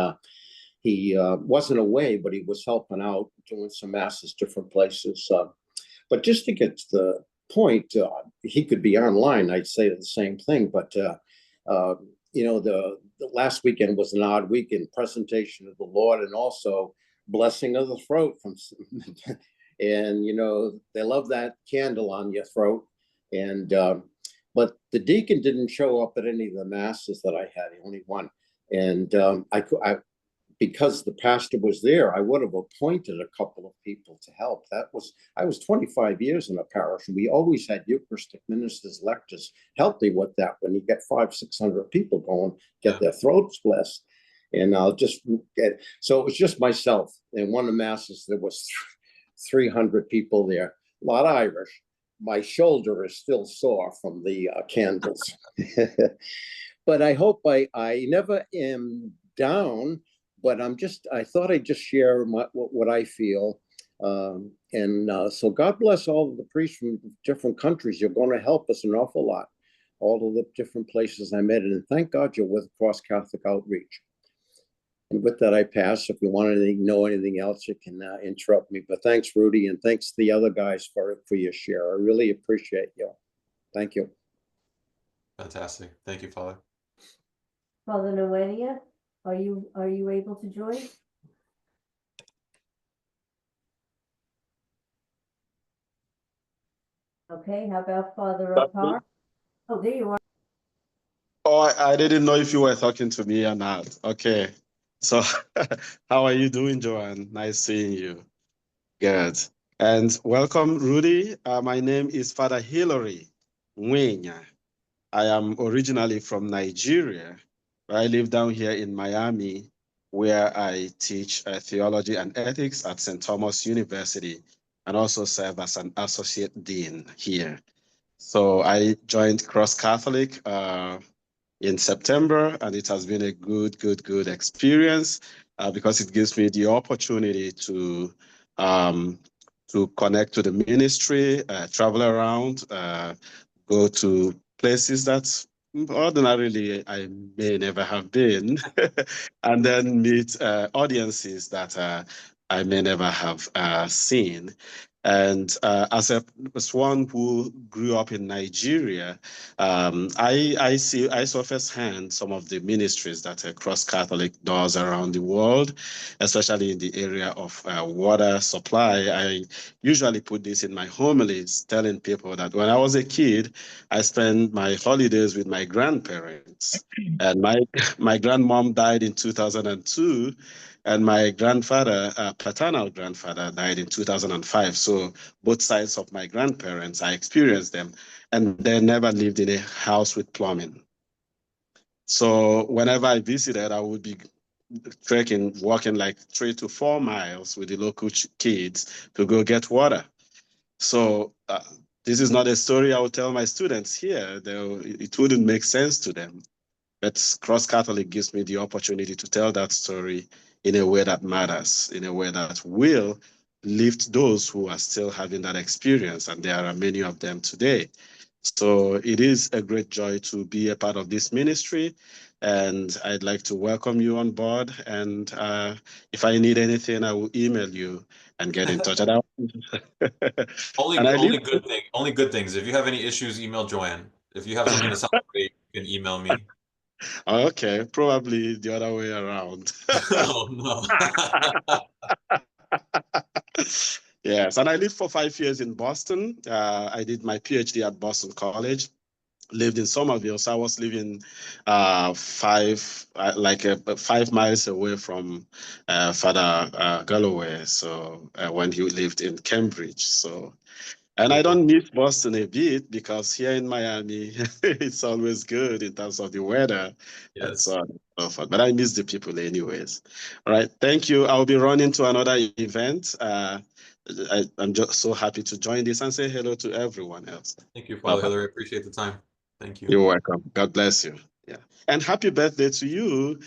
he wasn't away, but he was helping out, doing some masses, different places. But just to get to the point, he could be online. I'd say the same thing, but the last weekend was an odd weekend, presentation of the Lord, and also blessing of the throat from. And they love that candle on your throat. And but the deacon didn't show up at any of the masses that I had, only one. And I because the pastor was there, I would have appointed a couple of people to help. I was 25 years in a parish, and we always had Eucharistic ministers, lectors help me with that. When you get 500-600 people going, get their throats blessed. And I'll just get, so it was just myself. And one of the masses, there was 300 people there, a lot of Irish. My shoulder is still sore from the candles. But I hope I never am down, but I thought I'd just share what I feel. So God bless all of the priests from different countries. You're going to help us an awful lot. All of the different places I met, and thank God you're with Cross Catholic Outreach. And with that, I pass. If you want to know anything else, you can interrupt me. But thanks, Rudy, and thanks to the other guys for your share. I really appreciate you. Thank you. Fantastic. Thank you, Father. Father Noenia, are you able to join? Okay, how about Father Apar? Oh, there you are. Oh, I didn't know if you were talking to me or not. Okay. So, how are you doing, Joanne? Nice seeing you. Good. And welcome, Rudy. My name is Father Hilary Nwenya. I am originally from Nigeria, but I live down here in Miami, where I teach theology and ethics at St. Thomas University and also serve as an associate dean here. So I joined Cross Catholic in September, and it has been a good experience because it gives me the opportunity to connect to the ministry, travel around, go to places that ordinarily I may never have been, and then meet audiences that I may never have seen. And as one who grew up in Nigeria, I saw firsthand some of the ministries that Cross Catholic does around the world, especially in the area of water supply. I usually put this in my homilies, telling people that when I was a kid, I spent my holidays with my grandparents, and my grandmom died in 2002. And my grandfather, paternal grandfather, died in 2005. So both sides of my grandparents, I experienced them, and they never lived in a house with plumbing. So whenever I visited, I would be trekking, walking like 3 to 4 miles with the local kids to go get water. So this is not a story I would tell my students here. It wouldn't make sense to them. But Cross Catholic gives me the opportunity to tell that story in a way that matters, in a way that will lift those who are still having that experience. And there are many of them today. So it is a great joy to be a part of this ministry. And I'd like to welcome you on board. And if I need anything, I will email you and get in touch. Only good things. If you have any issues, email Joanne. If you have something to celebrate, you can email me. Okay, probably the other way around. Oh, no. Yes, and I lived for 5 years in Boston. I did my PhD at Boston College. Lived in Somerville, so I was living 5 miles away from Father Galloway. So when he lived in Cambridge, and I don't miss Boston a bit because here in Miami, it's always good in terms of the weather and so on and so forth. But I miss the people anyways. All right. Thank you. I'll be running to another event. I'm just so happy to join this and say hello to everyone else. Thank you, Father Hilary. I appreciate the time. Thank you. You're welcome. God bless you. Yeah. And happy birthday to you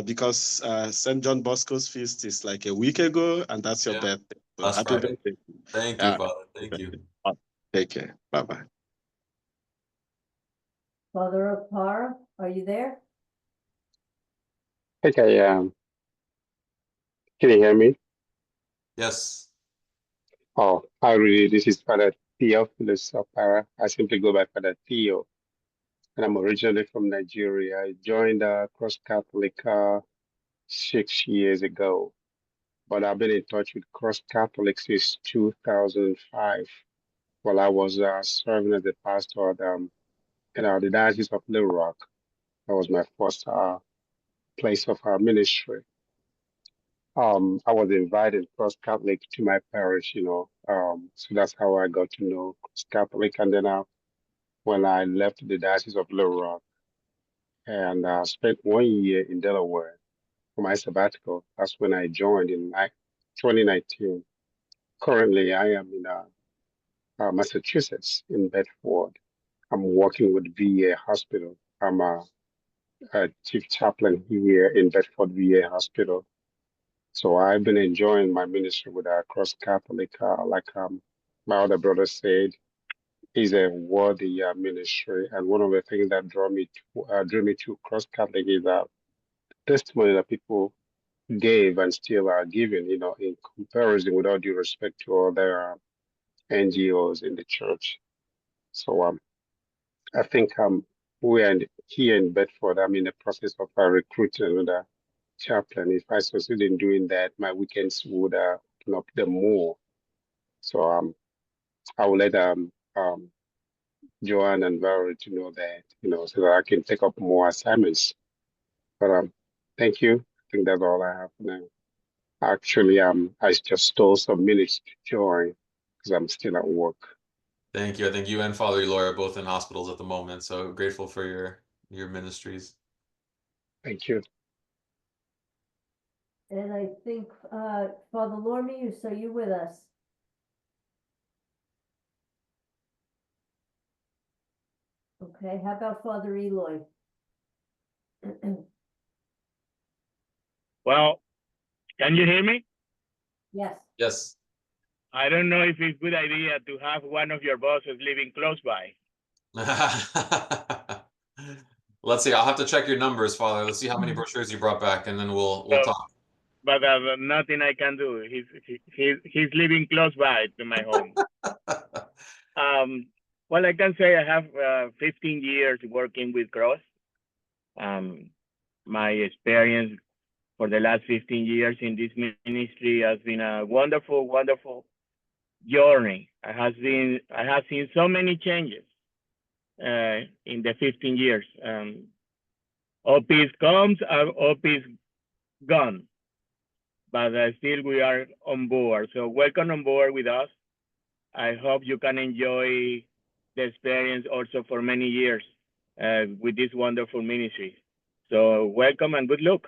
because St. John Bosco's feast is like a week ago, and that's your birthday. So Last happy Friday. birthday. Thank you, Father. Thank you. Take care. Bye-bye. Father Apar, are you there? Okay, can you hear me? Yes. Oh, hi, Rudy. This is Father Theophilus Opara. I simply go by Father Theo, and I'm originally from Nigeria. I joined Cross Catholic 6 years ago, but I've been in touch with Cross Catholic since 2005 while I was serving as a pastor at the Diocese of Little Rock. That was my first place of ministry. I was invited Cross Catholic to my parish, so that's how I got to know Cross Catholic. And then when I left the Diocese of Little Rock and spent 1 year in Delaware for my sabbatical, that's when I joined in 2019. Currently, I am in Massachusetts in Bedford. I'm working with VA Hospital. I'm a chief chaplain here in Bedford VA Hospital. So I've been enjoying my ministry with our Cross Catholic, my other brother said, is a worthy ministry. And one of the things that drew me to Cross Catholic is that testimony that people gave and still are giving, in comparison, with all due respect to other NGOs in the church. So I think we are here in Bedford. I'm in the process of recruiting another chaplain. If I succeed in doing that, my weekends would open up them more. So I will let Joanne and Valerie to know that, so that I can take up more assignments. But thank you. I think that's all I have for now. Actually, I just stole some minutes to join because I'm still at work. Thank you. I think you and Father Eloy are both in hospitals at the moment, so grateful for your ministries. Thank you. And I think, Father Lormius, are you with us? Okay, how about Father Eloy? Well, can you hear me? Yes. Yes. I don't know if it's a good idea to have one of your bosses living close by. Let's see. I'll have to check your numbers, Father. Let's see how many brochures you brought back, and then we'll talk. But nothing I can do. He's living close by to my home. Well, I can say I have 15 years working with Cross. My experience for the last 15 years in this ministry has been a wonderful, wonderful journey. I have seen so many changes in the 15 years. OPs comes, OPs gone, but still we are on board. So welcome on board with us. I hope you can enjoy the experience also for many years with this wonderful ministry. So welcome and good luck.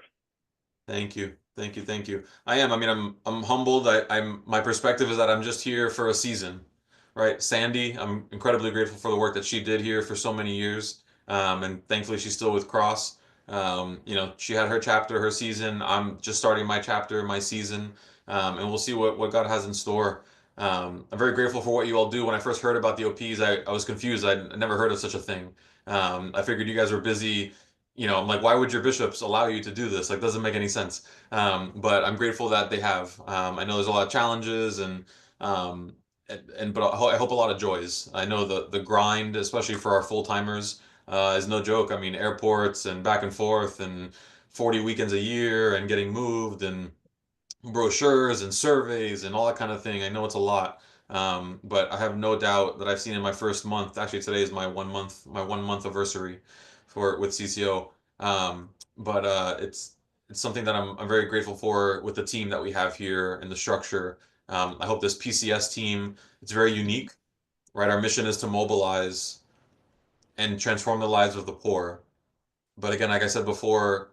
Thank you. Thank you. Thank you. I mean, I'm humbled. My perspective is that I'm just here for a season, right? Sandy, I'm incredibly grateful for the work that she did here for so many years. And thankfully she's still with Cross. She had her chapter, her season. I'm just starting my chapter, my season. And we'll see what God has in store. I'm very grateful for what you all do. When I first heard about the OPs, I was confused. I'd never heard of such a thing. I figured you guys were busy. I'm like, why would your bishops allow you to do this? Like, doesn't make any sense. But I'm grateful that they have. I know there's a lot of challenges but I hope a lot of joys. I know the grind, especially for our full timers, is no joke. I mean, airports and back and forth and 40 weekends a year and getting moved and brochures and surveys and all that kind of thing. I know it's a lot. But I have no doubt that I've seen in my first month. Actually, today is my 1 month anniversary with CCO. But it's something that I'm very grateful for with the team that we have here and the structure. I hope this PCS team, it's very unique, right? Our mission is to mobilize and transform the lives of the poor. But again, like I said before,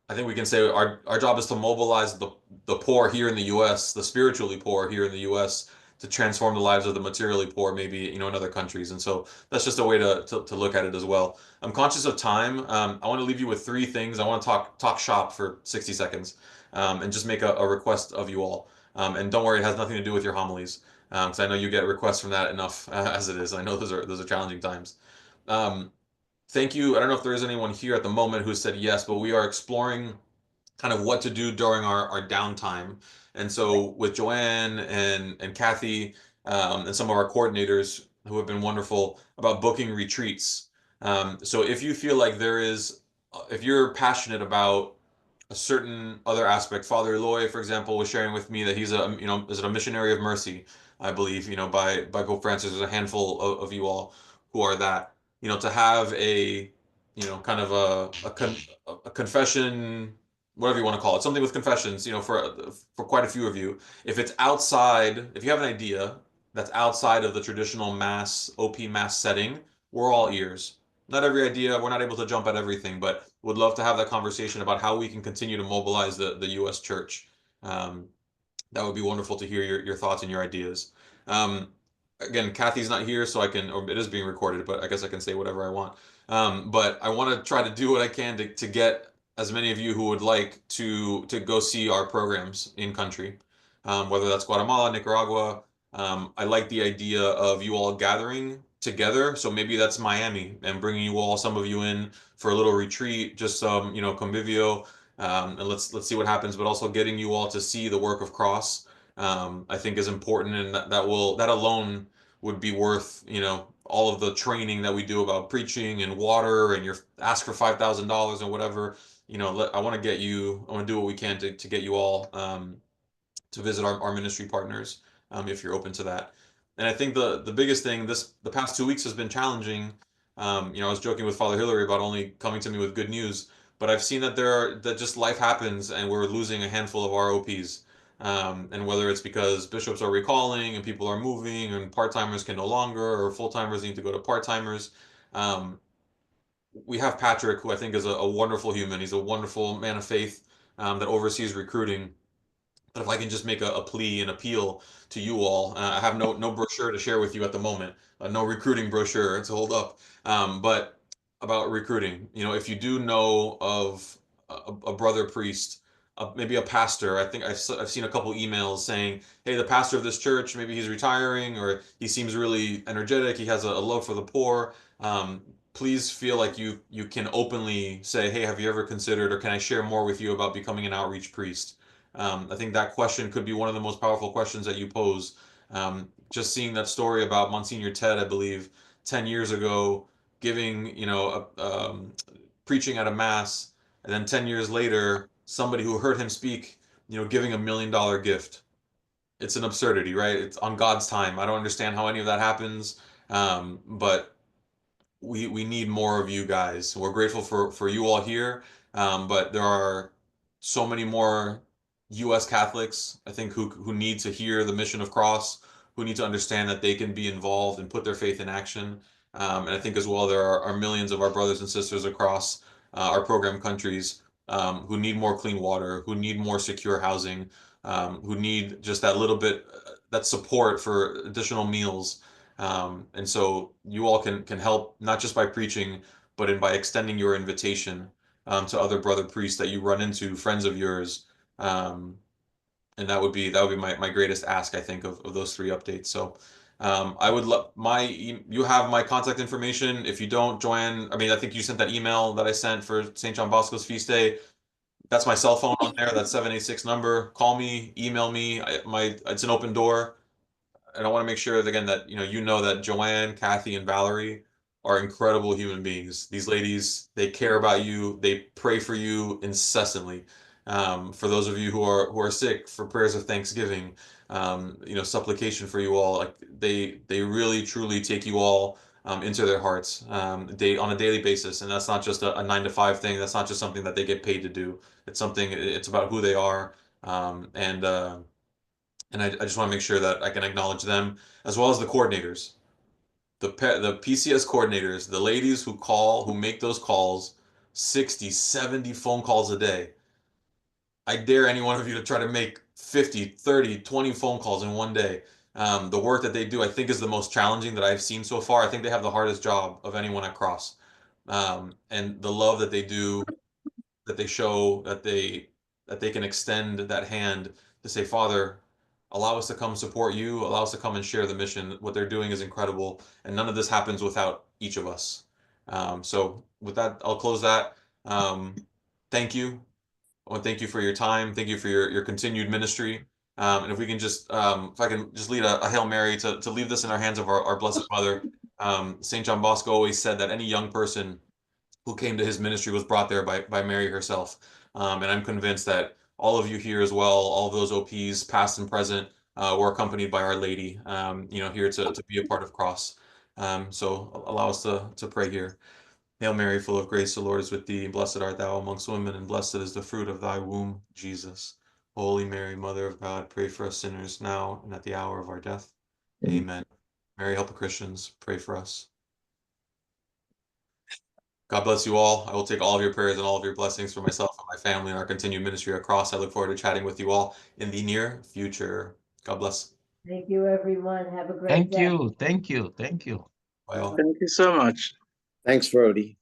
I think we can say our job is to mobilize the poor here in the U.S., the spiritually poor here in the U.S., to transform the lives of the materially poor, maybe in other countries. And so that's just a way to look at it as well. I'm conscious of time. I want to leave you with three things. I want to talk shop for 60 seconds, and just make a request of you all. And don't worry, it has nothing to do with your homilies, because I know you get requests from that enough as it is. I know those are challenging times. Thank you. I don't know if there is anyone here at the moment who said yes, but we are exploring kind of what to do during our downtime. And so with Joanne and Kathy, and some of our coordinators who have been wonderful about booking retreats. So if you feel like if you're passionate about a certain other aspect. Father Eloy, for example, was sharing with me that he's is it a missionary of mercy, I believe, by Pope Francis. There's a handful of you all who are that. To have kind of a confession, whatever you want to call it, something with confessions, for quite a few of you. If you have an idea that's outside of the traditional OP mass setting, we're all ears. Not every idea, we're not able to jump at everything, but would love to have that conversation about how we can continue to mobilize the U.S. church. That would be wonderful to hear your thoughts and your ideas. Again, Kathy's not here, so or it is being recorded, but I guess I can say whatever I want. But I want to try to do what I can to get as many of you who would like to go see our programs in country, whether that's Guatemala, Nicaragua. I like the idea of you all gathering together. So maybe that's Miami and bringing you all, some of you in for a little retreat, just some, convivio, and let's see what happens. But also getting you all to see the work of Cross, I think is important, and that alone would be worth, all of the training that we do about preaching and water, and your ask for $5,000 or whatever. I want to get you. I want to do what we can to get you all to visit our ministry partners, if you're open to that. And I think the biggest thing the past 2 weeks has been challenging. I was joking with Father Hillary about only coming to me with good news, but I've seen that just life happens and we're losing a handful of ROPs. And whether it's because bishops are recalling and people are moving and part-timers can no longer, or full-timers need to go to part-timers. We have Patrick, who I think is a wonderful human. He's a wonderful man of faith, that oversees recruiting. But if I can just make a plea and appeal to you all, I have no brochure to share with you at the moment, no recruiting brochure to hold up. But about recruiting, if you do know of a brother priest, maybe a pastor, I think I've seen a couple emails saying, hey, the pastor of this church, maybe he's retiring, or he seems really energetic, he has a love for the poor. Please feel like you can openly say, hey, have you ever considered, or can I share more with you about becoming an outreach priest? I think that question could be one of the most powerful questions that you pose. Just seeing that story about Monsignor Ted, I believe, 10 years ago, giving, preaching at a mass, and then 10 years later, somebody who heard him speak, giving $1 million gift. It's an absurdity, right? It's on God's time. I don't understand how any of that happens, but we need more of you guys. We're grateful for you all here, but there are so many more U.S. Catholics, I think, who need to hear the mission of Cross, who need to understand that they can be involved and put their faith in action. And I think as well there are millions of our brothers and sisters across our program countries, who need more clean water, who need more secure housing, who need just that little bit, that support for additional meals. And so you all can help, not just by preaching, but by extending your invitation, to other brother priests that you run into, friends of yours. And that would be my greatest ask, I think, of those 3 updates. So I would love you have my contact information. If you don't, Joanne, I mean, I think you sent that email that I sent for St. John Bosco's feast day. That's my cell phone on there. That 786 number. Call me, email me. It's an open door. And I want to make sure again that that Joanne, Kathy, and Valerie are incredible human beings. These ladies, they care about you. They pray for you incessantly. For those of you who are sick, for prayers of thanksgiving, supplication for you all. Like they really truly take you all into their hearts, on a daily basis. And that's not just a 9 to 5 thing. That's not just something that they get paid to do. It's about who they are. And I just want to make sure that I can acknowledge them, as well as the coordinators, the PCS coordinators, the ladies who make those calls, 60, 70 phone calls a day. I dare any one of you to try to make 50, 30, 20 phone calls in one day. The work that they do, I think, is the most challenging that I've seen so far. I think they have the hardest job of anyone at Cross. And the love that they do, that they show, that they can extend that hand to say, Father, allow us to come support you, allow us to come and share the mission. What they're doing is incredible, and none of this happens without each of us. So with that, I'll close that. Thank you. I want to thank you for your time. Thank you for your continued ministry. And if we can just, if I can just lead a Hail Mary to leave this in our hands of our Blessed Mother. St. John Bosco always said that any young person who came to his ministry was brought there by Mary herself. And I'm convinced that all of you here as well, all of those OPs, past and present, were accompanied by Our Lady, here to be a part of Cross. So allow us to pray here. Hail Mary, full of grace, the Lord is with thee. Blessed art thou amongst women, and blessed is the fruit of thy womb, Jesus. Holy Mary, Mother of God, pray for us sinners now and at the hour of our death. Amen. Mary, help the Christians. Pray for us. God bless you all. I will take all of your prayers and all of your blessings for myself and my family and our continued ministry across. I look forward to chatting with you all in the near future. God bless. Thank you, everyone. Have a great Thank day. you. Thank you. Thank you. Bye all. Thank you so much. Thanks, Rudy.